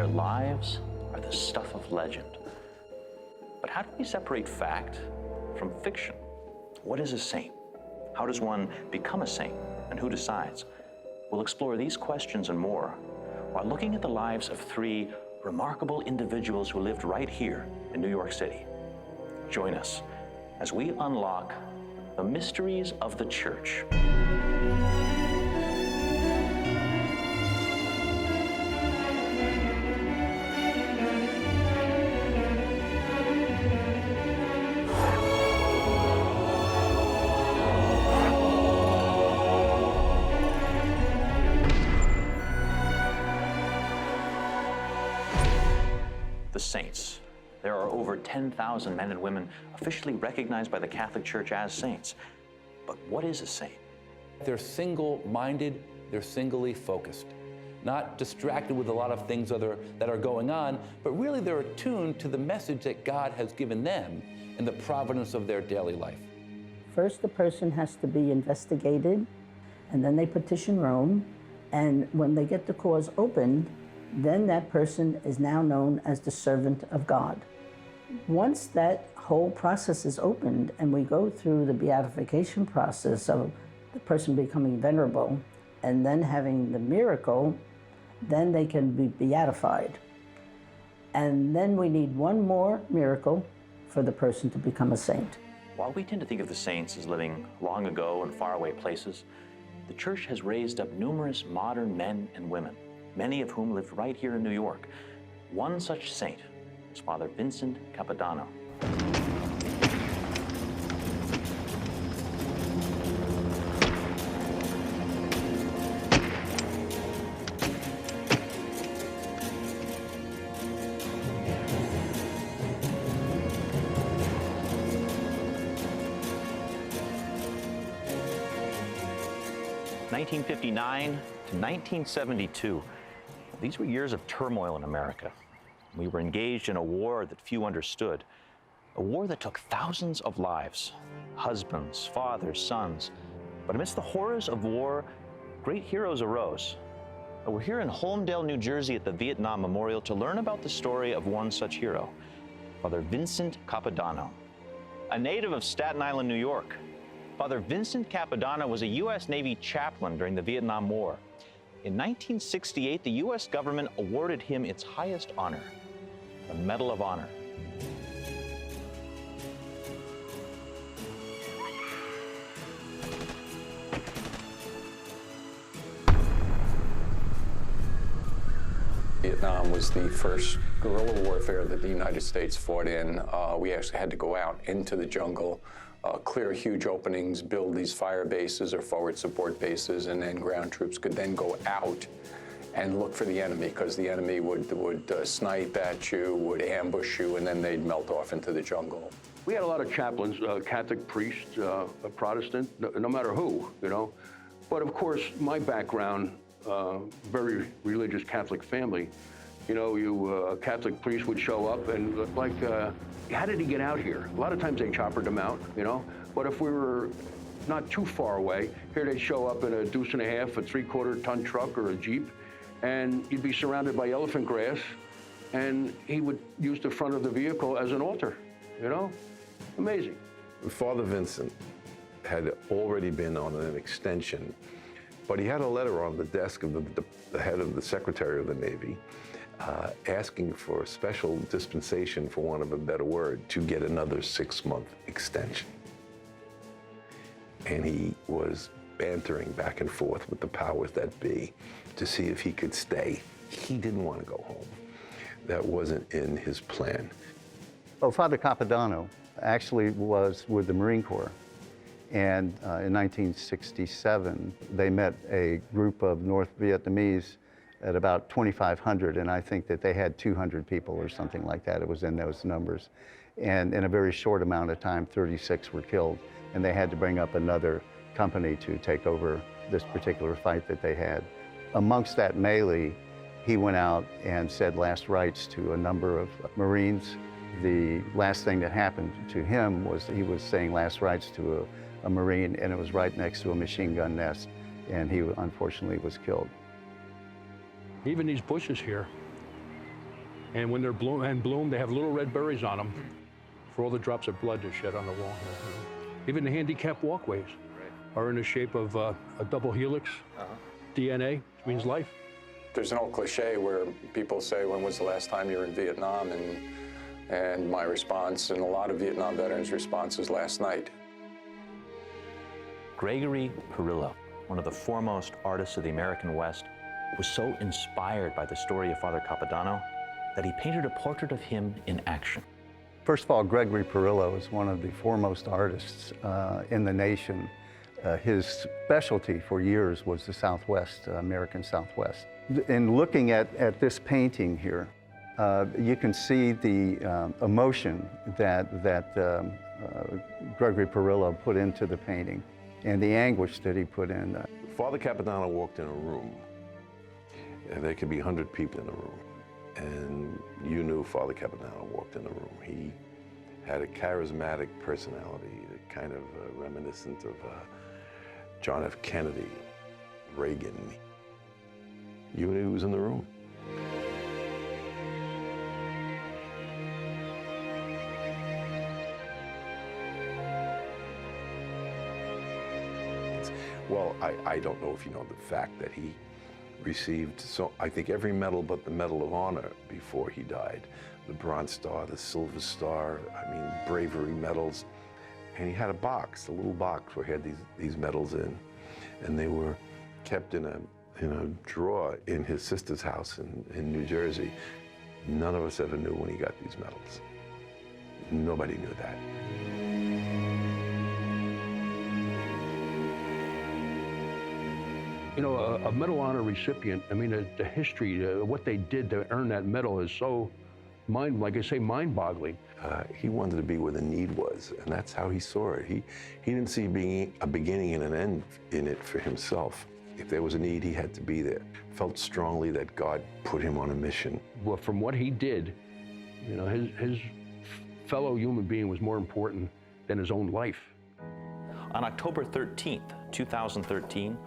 their lives are the stuff of legend. But how do we separate fact from fiction? What is a saint? How does one become a saint? And who decides? We'll explore these questions and more while looking at the lives of three remarkable individuals who lived right here in New York City. Join us as we unlock the mysteries of the Church. The saints. There are over 10,000 men and women officially recognized by the Catholic Church as saints. But what is a saint? They're single-minded, they're singly focused, not distracted with a lot of things that are going on, but really they're attuned to the message that God has given them in the providence of their daily life. First, the person has to be investigated, and then they petition Rome, and when they get the cause opened, then that person is now known as the servant of God. Once that whole process is opened and we go through the beatification process of the person becoming venerable and then having the miracle, then they can be beatified. And then we need one more miracle for the person to become a saint. While we tend to think of the saints as living long ago in faraway places, the Church has raised up numerous modern men and women, many of whom lived right here in New York. One such saint is Father Vincent Capodanno. (1959 to 1972). These were years of turmoil in America. We were engaged in a war that few understood, a war that took thousands of lives, husbands, fathers, sons. But amidst the horrors of war, great heroes arose. We're here in Holmdel, New Jersey at the Vietnam Memorial to learn about the story of one such hero, Father Vincent Capodanno. A native of Staten Island, New York, Father Vincent Capodanno was a U.S. Navy chaplain during the Vietnam War. In 1968, the U.S. government awarded him its highest honor, the Medal of Honor. Vietnam was the first guerrilla warfare that the United States fought in. We actually had to go out into the jungle, clear huge openings, build these fire bases or forward support bases, and then ground troops could then go out and look for the enemy, because the enemy would snipe at you, would ambush you, and then they'd melt off into the jungle. We had a lot of chaplains, Catholic priests, a Protestant, no matter who, you know. But of course, my background, very religious Catholic family, you know, a Catholic priest would show up and like, how did he get out here? A lot of times they choppered him out, you know. But if we were not too far away, here they'd show up in a 2.5 deuce, a 3/4 ton truck or a Jeep, and you'd be surrounded by elephant grass, and he would use the front of the vehicle as an altar, you know? Amazing. Father Vincent had already been on an extension, but he had a letter on the desk of the head of the Secretary of the Navy asking for a special dispensation, for want of a better word, to get another 6-month extension. And he was bantering back and forth with the powers that be to see if he could stay. He didn't want to go home. That wasn't in his plan. Oh, Father Capodanno actually was with the Marine Corps. And in 1967, they met a group of North Vietnamese at about 2,500, and I think that they had 200 people or something like that. It was in those numbers. And in a very short amount of time, 36 were killed, and they had to bring up another company to take over this particular fight that they had. Amongst that melee, he went out and said last rites to a number of Marines. The last thing that happened to him was he was saying last rites to a Marine, and it was right next to a machine gun nest, and he unfortunately was killed. Even these bushes here, And when they're bloom, they have little red berries on them for all the drops of blood to shed on the wall. Even the handicap walkways are in the shape of a double helix DNA, which means life. There's an old cliche where people say, when was the last time you were in Vietnam? And my response, and a lot of Vietnam veterans' response, is last night. Gregory Perillo, one of the foremost artists of the American West, was so inspired by the story of Father Capodanno that he painted a portrait of him in action. First of all, Gregory Perillo is one of the foremost artists in the nation. His specialty for years was the Southwest, American Southwest. In looking at this painting here, you can see the emotion that Gregory Perillo put into the painting and the anguish that he put in. Father Capodanno walked in a room, and there could be 100 people in a room, and you knew Father Capodanno walked in the room. He had a charismatic personality, kind of reminiscent of John F. Kennedy, Reagan. You knew he was in the room. Well, I don't know if you know the fact that he received, I think, every medal but the Medal of Honor before he died. The Bronze Star, the Silver Star, bravery medals. And he had a box, a little box where he had these medals in. And they were kept in a drawer in his sister's house in New Jersey. None of us ever knew when he got these medals. Nobody knew that. You know, a Medal of Honor recipient, the history, what they did to earn that medal is so mind-boggling. He wanted to be where the need was, and that's how he saw it. He didn't see a beginning and an end in it for himself. If there was a need, he had to be there. Felt strongly that God put him on a mission. Well, from what he did, his fellow human being was more important than his own life. On October 13th, 2013,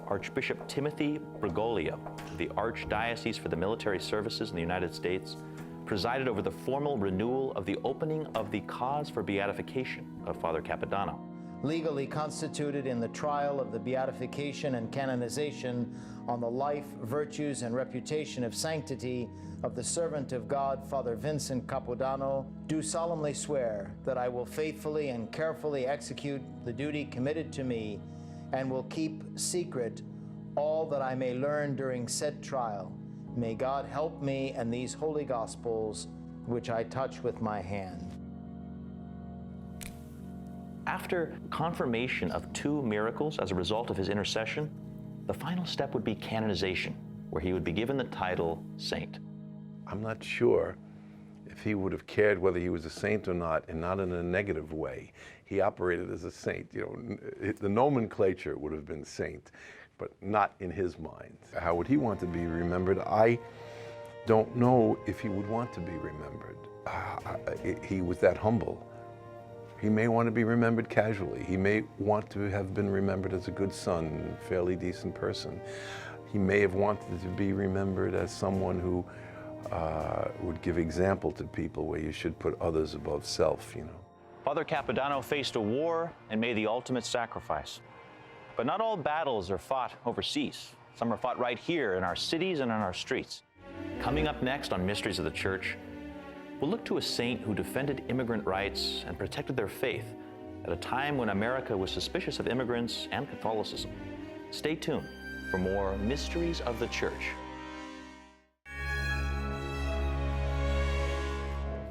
Archbishop Timothy Bergoglio of the Archdiocese for the Military Services in the United States presided over the formal renewal of the opening of the cause for beatification of Father Capodanno. Legally constituted in the trial of the beatification and canonization on the life, virtues, and reputation of sanctity of the servant of God, Father Vincent Capodanno, do solemnly swear that I will faithfully and carefully execute the duty committed to me and will keep secret all that I may learn during said trial. May God help me and these holy Gospels, which I touch with my hand. After confirmation of 2 miracles as a result of his intercession, the final step would be canonization, where he would be given the title saint. I'm not sure if he would have cared whether he was a saint or not, and not in a negative way. He operated as a saint. The nomenclature would have been saint, but not in his mind. How would he want to be remembered? I don't know if he would want to be remembered. He was that humble. He may want to be remembered casually. He may want to have been remembered as a good son, fairly decent person. He may have wanted to be remembered as someone who would give example to people, where you should put others above self, Father Capodanno faced a war and made the ultimate sacrifice. But not all battles are fought overseas. Some are fought right here in our cities and in our streets. Coming up next on Mysteries of the Church, we'll look to a saint who defended immigrant rights and protected their faith at a time when America was suspicious of immigrants and Catholicism. Stay tuned for more Mysteries of the Church.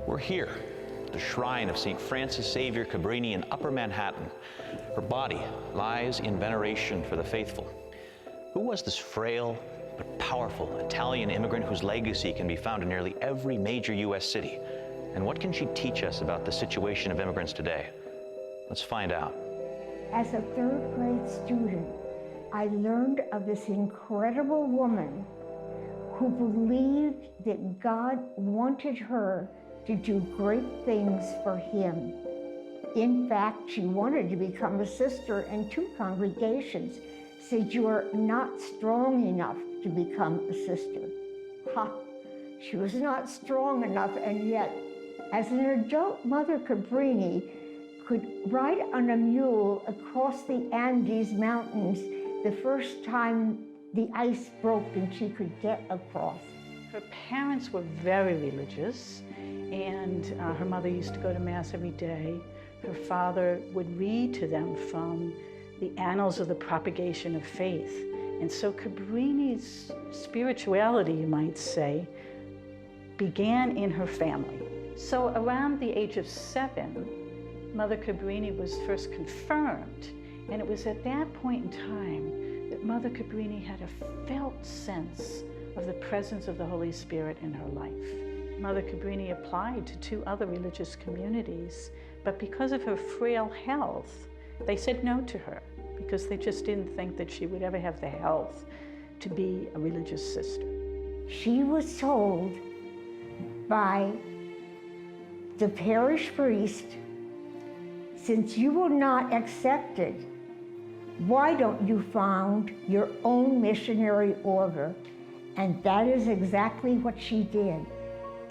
We're here at the shrine of St. Francis Xavier Cabrini in Upper Manhattan. Her body lies in veneration for the faithful. Who was this frail but powerful Italian immigrant whose legacy can be found in nearly every major U.S. city? And what can she teach us about the situation of immigrants today? Let's find out. As a third-grade student, I learned of this incredible woman who believed that God wanted her to do great things for him. In fact, she wanted to become a sister in 2 congregations, said, "You are not strong enough to become a sister." Ha! She was not strong enough, and yet, as an adult, Mother Cabrini could ride on a mule across the Andes Mountains the first time the ice broke and she could get across. Her parents were very religious, and her mother used to go to Mass every day. Her father would read to them from the annals of the propagation of faith. And so Cabrini's spirituality, you might say, began in her family. So around the age of 7, Mother Cabrini was first confirmed, and it was at that point in time that Mother Cabrini had a felt sense of the presence of the Holy Spirit in her life. Mother Cabrini applied to 2 other religious communities, but because of her frail health, they said no to her because they just didn't think that she would ever have the health to be a religious sister. She was told by the parish priest, since you will not accept it, why don't you found your own missionary order? And that is exactly what she did.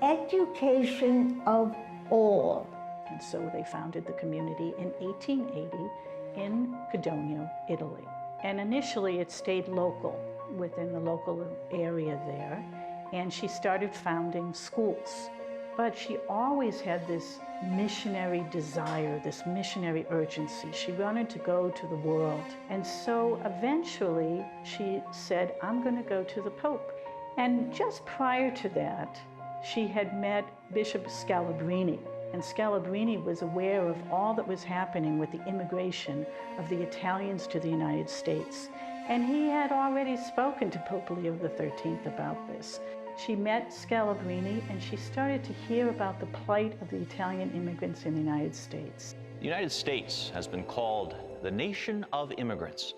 Education of all. And so they founded the community in 1880 in Codogno, Italy. And initially it stayed local, within the local area there. And she started founding schools. But she always had this missionary desire, this missionary urgency. She wanted to go to the world. And so eventually she said, I'm going to go to the Pope. And just prior to that, she had met Bishop Scalabrini. And Scalabrini was aware of all that was happening with the immigration of the Italians to the United States. And he had already spoken to Pope Leo XIII about this. She met Scalabrini and she started to hear about the plight of the Italian immigrants in the United States. The United States has been called the nation of immigrants,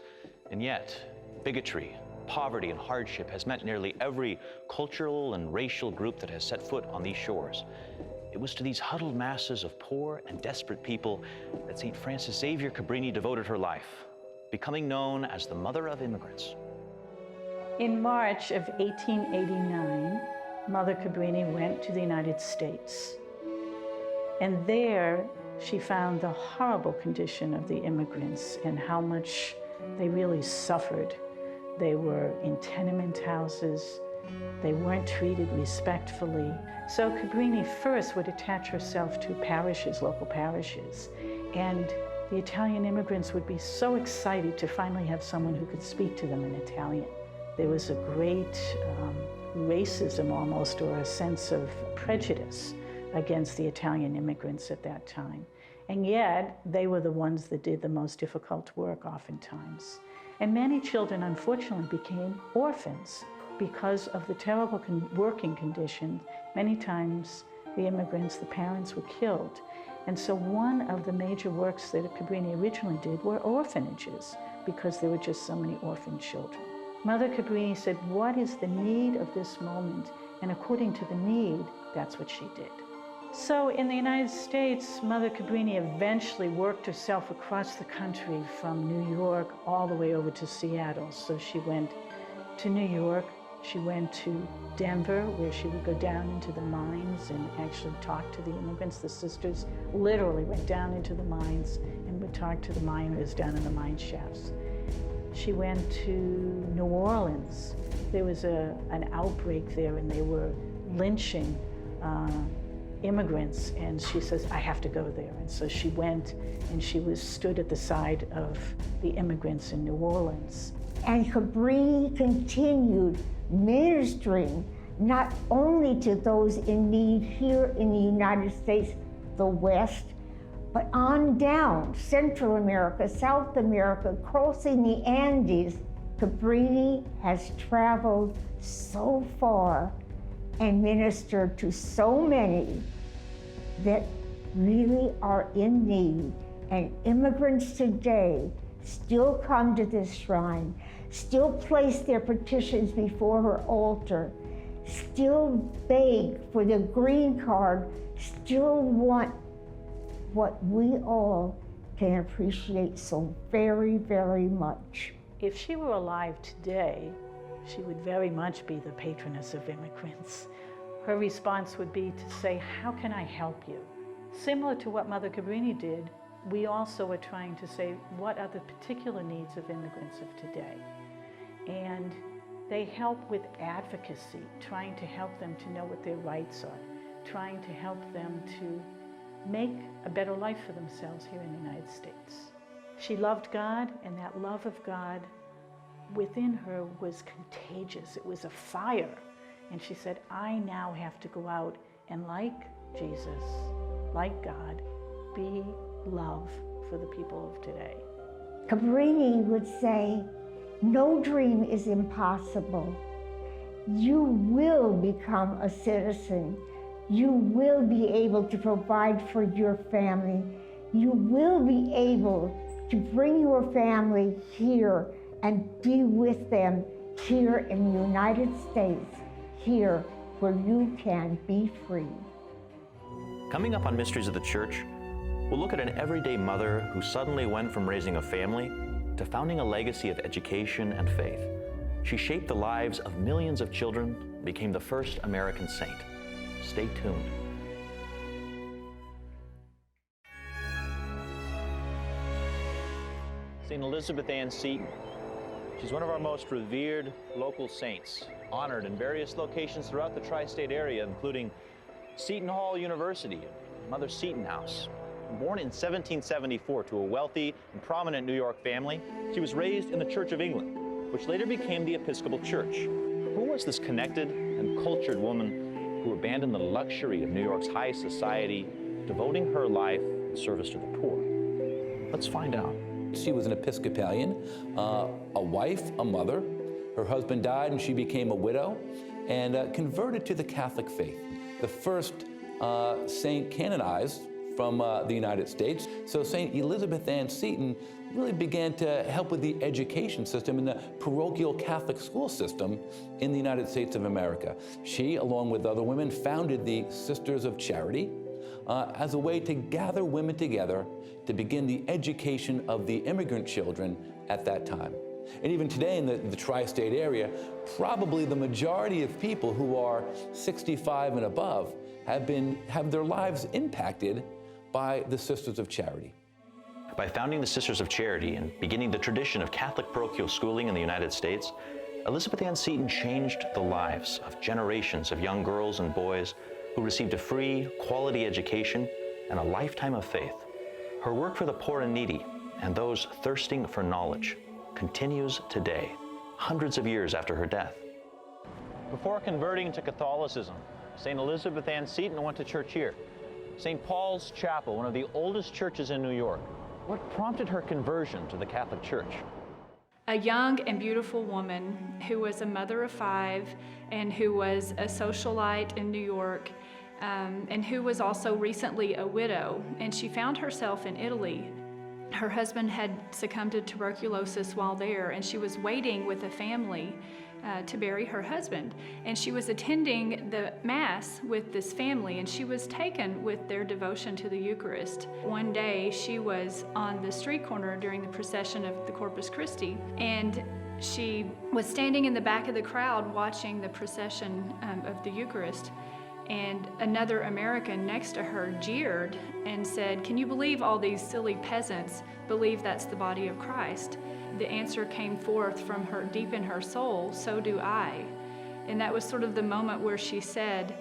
and yet bigotry, poverty, and hardship has met nearly every cultural and racial group that has set foot on these shores. It was to these huddled masses of poor and desperate people that St. Frances Xavier Cabrini devoted her life, becoming known as the Mother of Immigrants. In March of 1889, Mother Cabrini went to the United States. And there she found the horrible condition of the immigrants and how much they really suffered. They were in tenement houses. They weren't treated respectfully. So Cabrini first would attach herself to parishes, local parishes. And the Italian immigrants would be so excited to finally have someone who could speak to them in Italian. There was a great racism almost, or a sense of prejudice against the Italian immigrants at that time. And yet, they were the ones that did the most difficult work oftentimes. And many children, unfortunately, became orphans because of the terrible working conditions. Many times, the immigrants, the parents were killed. And so one of the major works that Cabrini originally did were orphanages, because there were just so many orphan children. Mother Cabrini said, what is the need of this moment? And according to the need, that's what she did. So in the United States, Mother Cabrini eventually worked herself across the country from New York all the way over to Seattle. So she went to New York, she went to Denver, where she would go down into the mines and actually talk to the immigrants. The sisters literally went down into the mines and would talk to the miners down in the mine shafts. She went to New Orleans. There was an outbreak there and they were lynching immigrants, and she says, I have to go there. And so she went and she stood at the side of the immigrants in New Orleans. And Cabrini continued ministering not only to those in need here in the United States, the West, but on down, Central America, South America, crossing the Andes. Cabrini has traveled so far and ministered to so many that really are in need. And immigrants today still come to this shrine, still place their petitions before her altar, still beg for the green card, still want what we all can appreciate so very, very much. If she were alive today, she would very much be the patroness of immigrants. her response would be to say, how can I help you? Similar to what Mother Cabrini did, we also are trying to say, what are the particular needs of immigrants of today? And they help with advocacy, trying to help them to know what their rights are, trying to help them to make a better life for themselves here in the United States. She loved God, and that love of God within her was contagious. It was a fire. And she said, I now have to go out and, like Jesus, like God, be love for the people of today. Cabrini would say, no dream is impossible. You will become a citizen. You will be able to provide for your family. You will be able to bring your family here and be with them here in the United States, here where you can be free. Coming up on Mysteries of the Church, we'll look at an everyday mother who suddenly went from raising a family to founding a legacy of education and faith. She shaped the lives of millions of children and became the first American saint. Stay tuned. St. Elizabeth Ann Seton. She's one of our most revered local saints, honored in various locations throughout the tri-state area, including Seton Hall University and Mother Seton House. Born in 1774 to a wealthy and prominent New York family, she was raised in the Church of England, which later became the Episcopal Church. Who was this connected and cultured woman who abandoned the luxury of New York's high society, devoting her life in service to the poor? Let's find out. She was an Episcopalian, a wife, a mother. Her husband died and she became a widow and converted to the Catholic faith. The first saint canonized from the United States. So St. Elizabeth Ann Seton really began to help with the education system in the parochial Catholic school system in the United States of America. She, along with other women, founded the Sisters of Charity as a way to gather women together to begin the education of the immigrant children at that time. And even today in the tri-state area, probably the majority of people who are 65 and above have their lives impacted by the Sisters of Charity. By founding the Sisters of Charity and beginning the tradition of Catholic parochial schooling in the United States, Elizabeth Ann Seton changed the lives of generations of young girls and boys who received a free, quality education and a lifetime of faith. Her work for the poor and needy and those thirsting for knowledge continues today, hundreds of years after her death. Before converting to Catholicism, St. Elizabeth Ann Seton went to church here, St. Paul's Chapel, one of the oldest churches in New York. What prompted her conversion to the Catholic Church? A young and beautiful woman who was a mother of 5 and who was a socialite in New York and who was also recently a widow. And she found herself in Italy. Her husband had succumbed to tuberculosis while there, and she was waiting with a family to bury her husband. And she was attending the Mass with this family, and she was taken with their devotion to the Eucharist. One day, she was on the street corner during the procession of the Corpus Christi, and she was standing in the back of the crowd watching the procession of the Eucharist. And another American next to her jeered and said, "Can you believe all these silly peasants believe that's the body of Christ?" The answer came forth from her deep in her soul, "So do I." And that was sort of the moment where she said,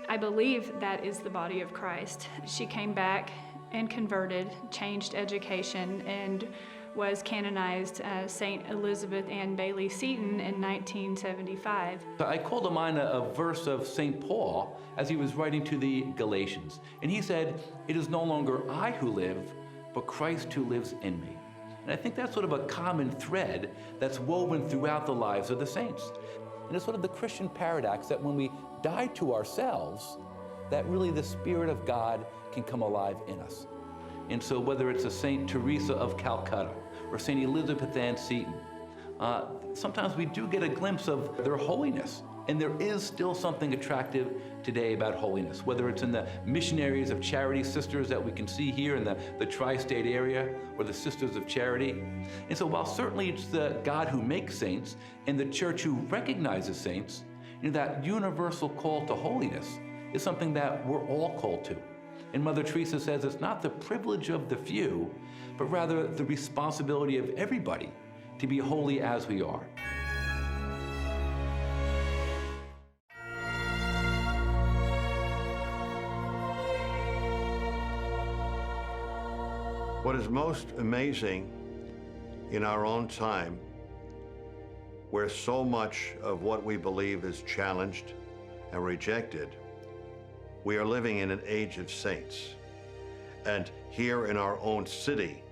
"I believe that is the body of Christ." She came back and converted, changed education, and was canonized as St. Elizabeth Ann Bailey Seton in 1975. I called to mind a verse of St. Paul as he was writing to the Galatians. And he said, "It is no longer I who live, but Christ who lives in me." And I think that's sort of a common thread that's woven throughout the lives of the saints. And it's sort of the Christian paradox that when we die to ourselves, that really the Spirit of God can come alive in us. And so whether it's a St. Teresa of Calcutta or St. Elizabeth Ann Seton, sometimes we do get a glimpse of their holiness. And there is still something attractive today about holiness, whether it's in the Missionaries of Charity sisters that we can see here in the tri-state area, or the Sisters of Charity. And so while certainly it's the God who makes saints and the Church who recognizes saints, You know, that universal call to holiness is something that we're all called to. And Mother Teresa says it's not the privilege of the few, but rather the responsibility of everybody to be holy as we are. What is most amazing in our own time, where so much of what we believe is challenged and rejected, we are living in an age of saints. And here in our own city,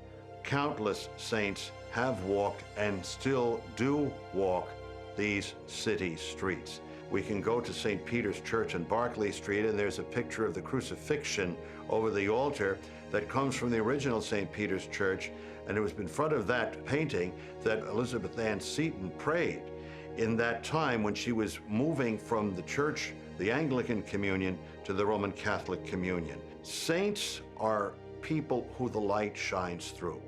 countless saints have walked and still do walk these city streets. We can go to St. Peter's Church on Barclay Street, and there's a picture of the crucifixion over the altar that comes from the original St. Peter's Church, and it was in front of that painting that Elizabeth Ann Seton prayed in that time when she was moving from the church, the Anglican communion, to the Roman Catholic communion. Saints are people who the light shines through.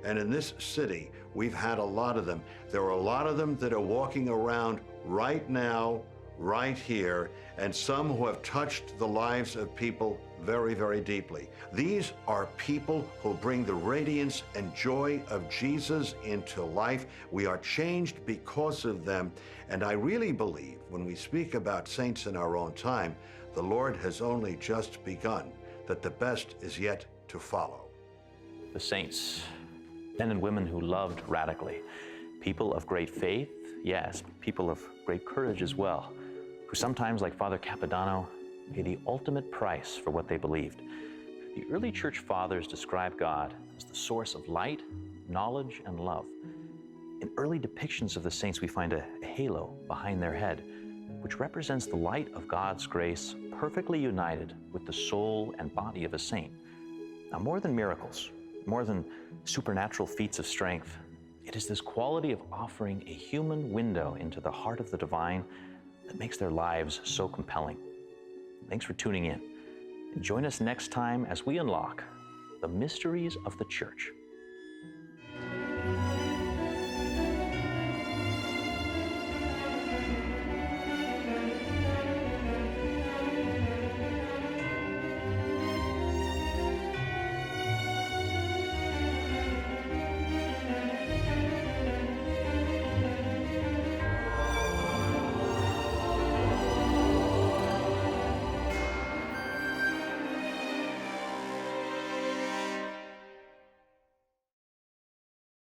And in this city, we've had a lot of them. There are a lot of them that are walking around right now, right here, and some who have touched the lives of people very, very deeply. These are people who bring the radiance and joy of Jesus into life. We are changed because of them. And I really believe when we speak about saints in our own time, the Lord has only just begun, that the best is yet to follow. The saints, men and women who loved radically, people of great faith, yes, people of great courage as well, who sometimes, like Father Capodanno, paid the ultimate price for what they believed. The early church fathers described God as the source of light, knowledge, and love. In early depictions of the saints, we find a halo behind their head, which represents the light of God's grace perfectly united with the soul and body of a saint. Now, more than miracles, more than supernatural feats of strength, it is this quality of offering a human window into the heart of the divine that makes their lives so compelling. Thanks for tuning in. And join us next time as we unlock the mysteries of the Church.